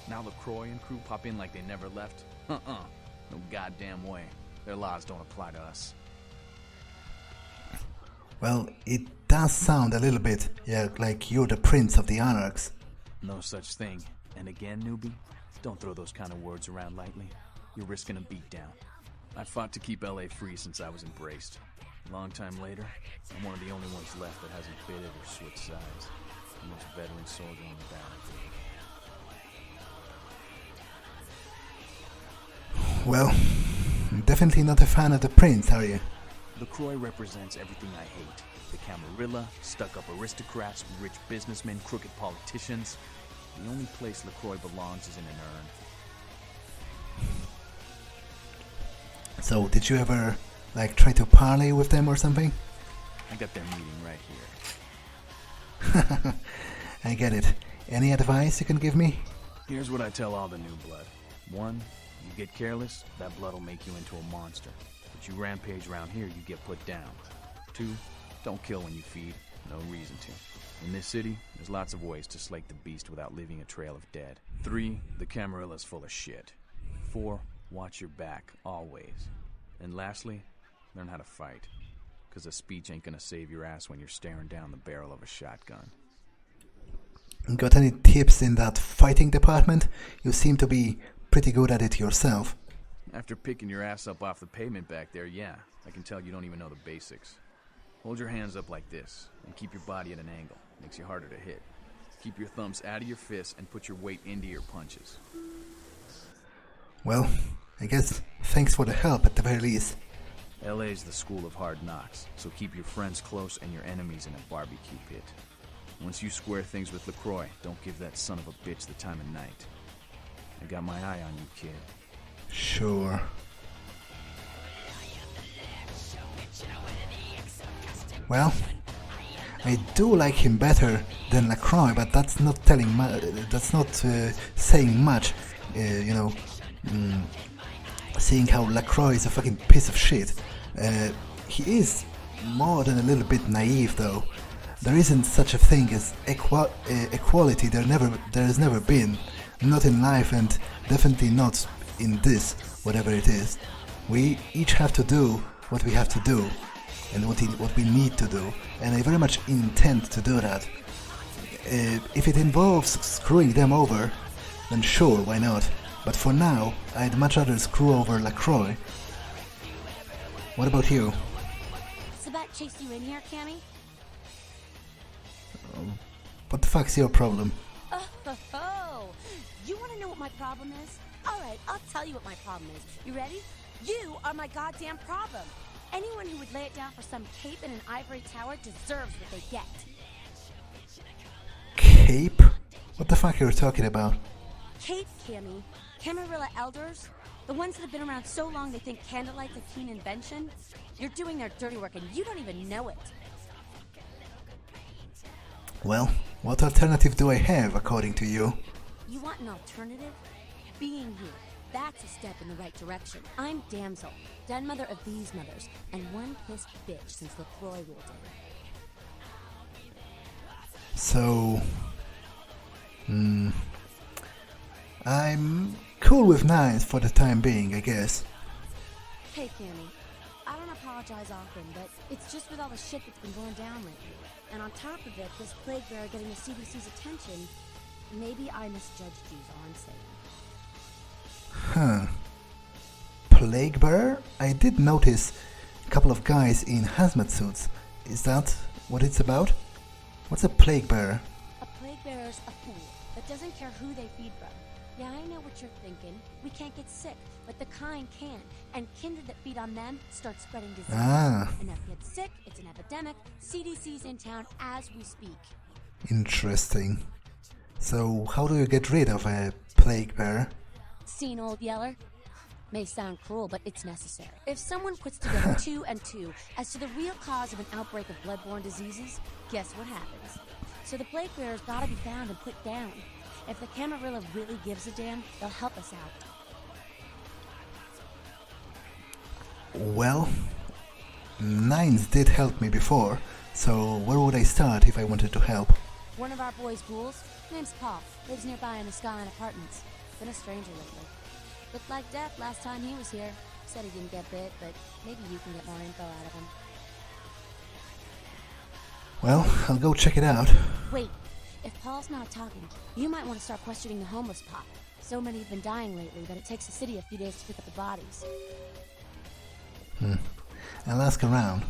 Now LaCroix and crew pop in like they never left? No goddamn way. Their laws don't apply to us. Well, it does sound a little bit, yeah, like you're the prince of the Anarchs. No such thing. And again, newbie, don't throw those kind of words around lightly. You're risking a beatdown. I fought to keep LA free since I was embraced. A long time later, I'm one of the only ones left that hasn't bid it or switched sides. The most veteran soldier on the battlefield. Well, definitely not a fan of the prince, are you? LaCroix represents everything I hate. The Camarilla, stuck-up aristocrats, rich businessmen, crooked politicians. The only place LaCroix belongs is in an urn. So, did you ever, like, try to parley with them or something? I got their meeting right here. I get it. Any advice you can give me? Here's what I tell all the new blood. 1, you get careless, that blood will make you into a monster. But you rampage around here, you get put down. 2, don't kill when you feed. No reason to. In this city, there's lots of ways to slake the beast without leaving a trail of dead. 3, the Camarilla's full of shit. 4, watch your back, always. And lastly, learn how to fight. Because a speech ain't gonna save your ass when you're staring down the barrel of a shotgun. Got any tips in that fighting department? You seem to be pretty good at it yourself. After picking your ass up off the pavement back there, yeah, I can tell you don't even know the basics. Hold your hands up like this, and keep your body at an angle. Makes you harder to hit. Keep your thumbs out of your fists and put your weight into your punches. Well, I guess thanks for the help at the very least. LA's the school of hard knocks, so keep your friends close and your enemies in a barbecue pit. Once you square things with LaCroix, don't give that son of a bitch the time of night. I got my eye on you, kid. Sure. Well, I do like him better than LaCroix, but that's not telling that's not saying much, you know, seeing how LaCroix is a fucking piece of shit. He is more than a little bit naive, though. There isn't such a thing as equality. There has never been, not in life, and definitely not in this, whatever it is. We each have to do what we have to do, and what we need to do, and I very much intend to do that. If it involves screwing them over, then sure, why not? But for now, I'd much rather screw over LaCroix. What about you? Sabat chased you in here, Cammy? What the fuck's your problem? Oh, you want to know what my problem is? Alright, I'll tell you what my problem is. You ready? You are my goddamn problem. Anyone who would lay it down for some cape in an ivory tower deserves what they get. Cape? What the fuck are you talking about? Cape, Cammy. Camarilla elders? The ones that have been around so long they think candlelight's a keen invention? You're doing their dirty work and you don't even know it. Well, what alternative do I have, according to you? You want an alternative? Being you. That's a step in the right direction. I'm Damsel, den mother of these mothers, and one pissed bitch since LaCroix ruled it. So... I'm cool with 9s for the time being, I guess. Hey, Cammy. I don't apologize often, but it's just with all the shit that's been going down lately. And on top of it, this plague bearer getting the CDC's attention, maybe I misjudged you, is all I'm saying. Huh. Plague bearer? I did notice a couple of guys in hazmat suits. Is that what it's about? What's a plague bearer? A plague bearer's a fool that doesn't care who they feed from. Yeah, I know what you're thinking. We can't get sick, but the kind can. And kindred that feed on them start spreading disease. And if you get sick, it's an epidemic. CDC's in town as we speak. Interesting. So, how do you get rid of a plague bearer? Seen old Yeller? May sound cruel, but it's necessary. If someone puts together 2 and 2 as to the real cause of an outbreak of bloodborne diseases, guess what happens? So the plague bearer's gotta be found and put down. If the Camarilla really gives a damn, they'll help us out. Well, 9s did help me before, so where would I start if I wanted to help? One of our boys' ghouls, name's Paul, lives nearby in the Skyline Apartments. Been a stranger lately. Looked like death last time he was here. Said he didn't get bit, but maybe you can get more info out of him. Well, I'll go check it out. Wait, if Paul's not talking, you might want to start questioning the homeless pot. So many have been dying lately that it takes the city a few days to pick up the bodies. I'll ask around.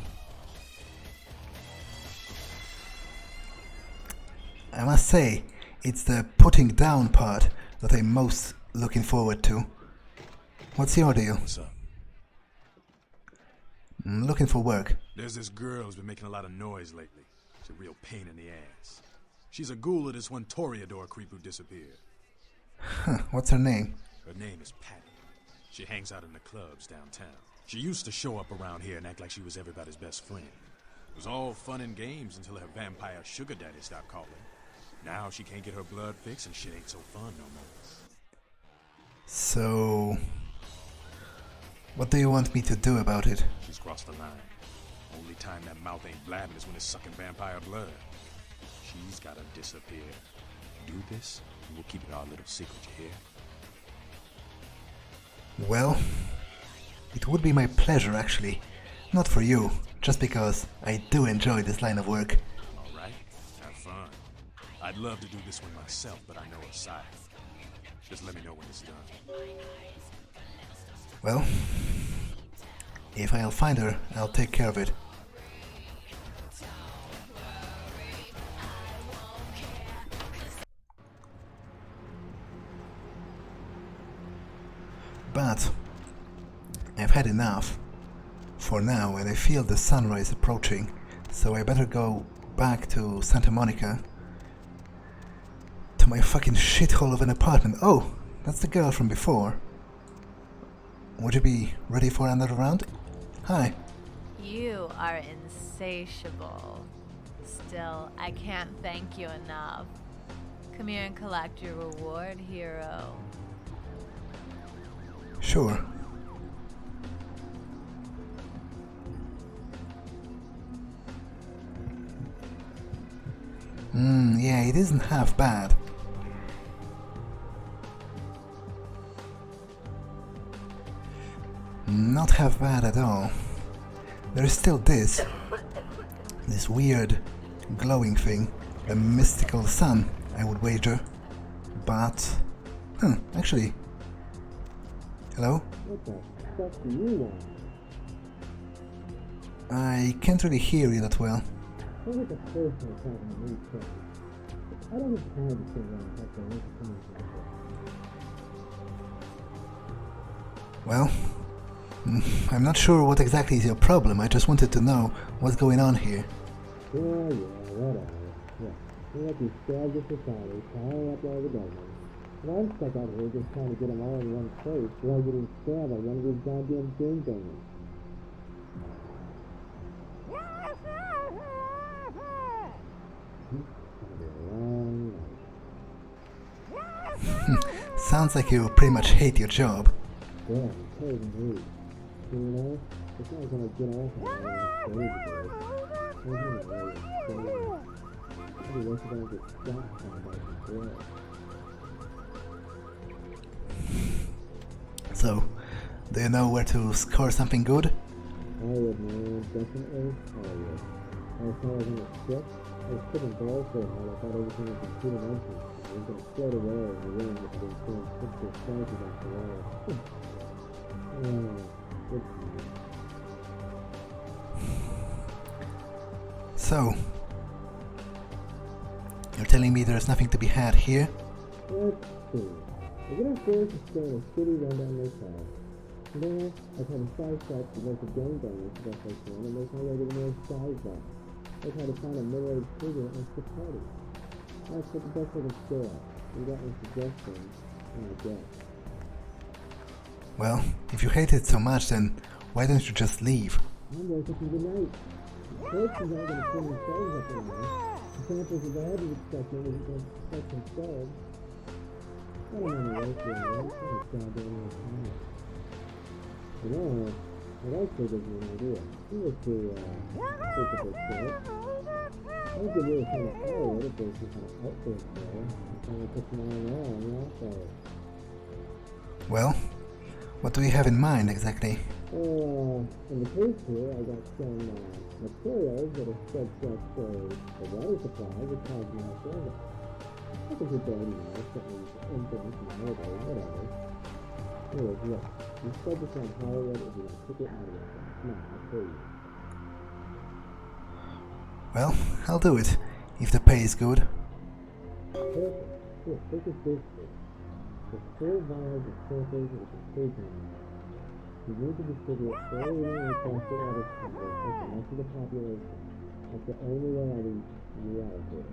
I must say, it's the putting down part that I'm most looking forward to. What's your deal? What's up? I'm looking for work. There's this girl who's been making a lot of noise lately. It's a real pain in the ass. She's a ghoul of this one Toreador creep who disappeared. Huh, what's her name? Her name is Patty. She hangs out in the clubs downtown. She used to show up around here and act like she was everybody's best friend. It was all fun and games until her vampire sugar daddy stopped calling. Now she can't get her blood fixed and shit ain't so fun no more. So... what do you want me to do about it? She's crossed the line. Only time that mouth ain't blabbing is when it's sucking vampire blood. She's gotta disappear. Do this, and we'll keep it our little secret, you hear? Well, it would be my pleasure actually. Not for you, just because I do enjoy this line of work. Alright, have fun. I'd love to do this one myself, but I know her side. Just let me know when it's done. Well, if I'll find her, I'll take care of it. But I've had enough for now, and I feel the sunrise approaching, so I better go back to Santa Monica, to my fucking shithole of an apartment. Oh, that's the girl from before. Would you be ready for another round? Hi. You are insatiable. Still, I can't thank you enough. Come here and collect your reward, hero. Sure. Yeah, it isn't half bad. Not half bad at all. There is still this weird glowing thing, a mystical sun, I would wager. But, actually, hello? What the fuck do you want? I can't really hear you that well. I like a personal problem in these cases. I don't have time to sit around and have to make a comment like that. Well, I'm not sure what exactly is your problem. I just wanted to know what's going on here. Yeah, whatever. Yeah, we let these scabs of society pile up all the government. And I'm stuck out here just trying to get them all in one place without getting stabbed by one of these goddamn gangbangers. Sounds like you pretty much hate your job. Yeah, I'm totally rude. You know, it's not gonna get off on all these crazy boys. I'm gonna worry about maybe they're gonna get stopped by the girl. So, do you know where to score something good? Hollywood, man, definitely Hollywood. I was when I was on a trip, I was putting balls so hard I thought everything was computer nonsense. I was gonna float away in the wind with the same picture flagging off the wall. Good for you. So, you're telling me there's nothing to be had here? Let's see. We're gonna force to stay in a shitty rundown motel. There, I try to sidestep a bunch of gangbangers the best I can and make my way to the nearest dive bar. I try to find a middle-aged figure that wants to party. That's what the best way to scale up. You got any suggestions? I guess. Well, if you hate it so much, then why don't you just leave? I'm going to good night. The person's not going to pull themselves up in there. The samples of the head is expecting that going to protect themselves. I don't want to wait for a minute. I'm just goddamn no time. You know, what I think is an idea. You was to, take a big short. I think it really kind of Hollywood if there's some kind of outfit there. I'm trying to put some on the outside. Well, what do you have in mind exactly? In the case here, I got some materials that are spread out for the water supply, which causes my service. I can put that in there, something influence and holiday, whatever. Anyways, look, you spread this on Hollywood if you want to pick it out of it. Come on, I'll show you. Well, I'll do it, if the pay is good. Perfect. Here, take this basically. The 4 vials of samples with the stage on them. You need to distribute 4 evenly across the water supply to most of the population. That's the only way I will reallocate it.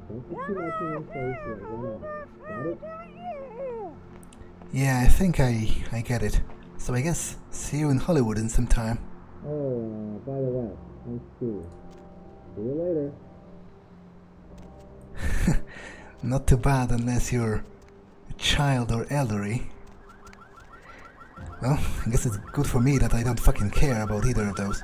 Don't put too much in one place or it'll run out. Got it? Yeah, I think I get it. So I guess see you in Hollywood in some time. Oh, by the way, nice to see you. See you later. Not too bad unless you're a child or elderly. Well, I guess it's good for me that I don't fucking care about either of those.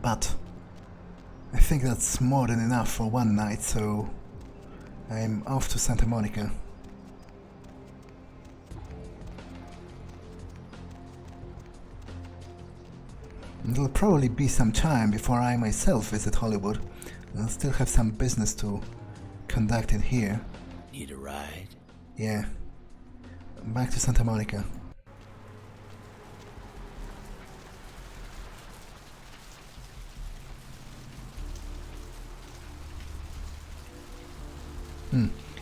But I think that's more than enough for one night, so I'm off to Santa Monica. It'll probably be some time before I myself visit Hollywood. I'll still have some business to conduct in here. Need a ride? Yeah. Back to Santa Monica.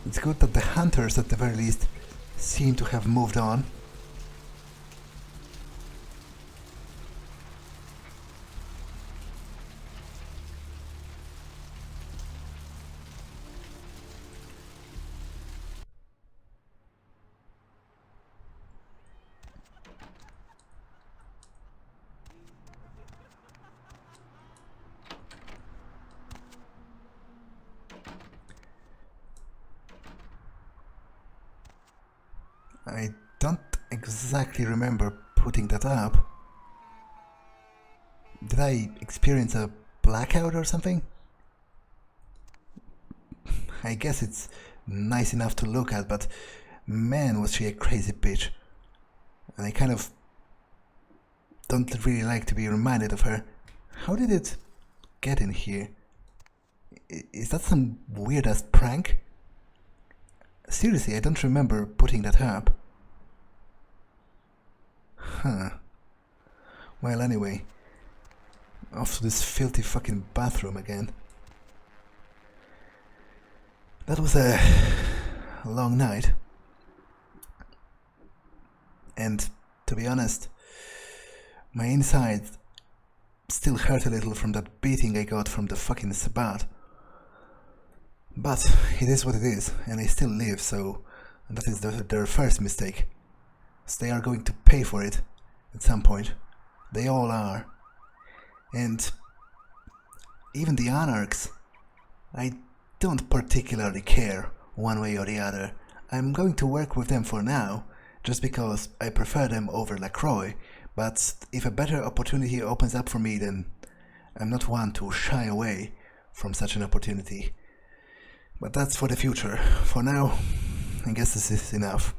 It's good that the hunters, at the very least, seem to have moved on. I don't exactly remember putting that up. Did I experience a blackout or something? I guess it's nice enough to look at, but man, was she a crazy bitch. And I kind of don't really like to be reminded of her. How did it get in here? Is that some weird-ass prank? Seriously, I don't remember putting that up. Huh. Well, anyway. Off to this filthy fucking bathroom again. That was a long night. And, to be honest, my insides still hurt a little from that beating I got from the fucking spout. But it is what it is, and I still live, so that is their first mistake. So they are going to pay for it at some point. They all are. And even the Anarchs, I don't particularly care one way or the other. I'm going to work with them for now, just because I prefer them over LaCroix, but if a better opportunity opens up for me, then I'm not one to shy away from such an opportunity. But that's for the future. For now, I guess this is enough.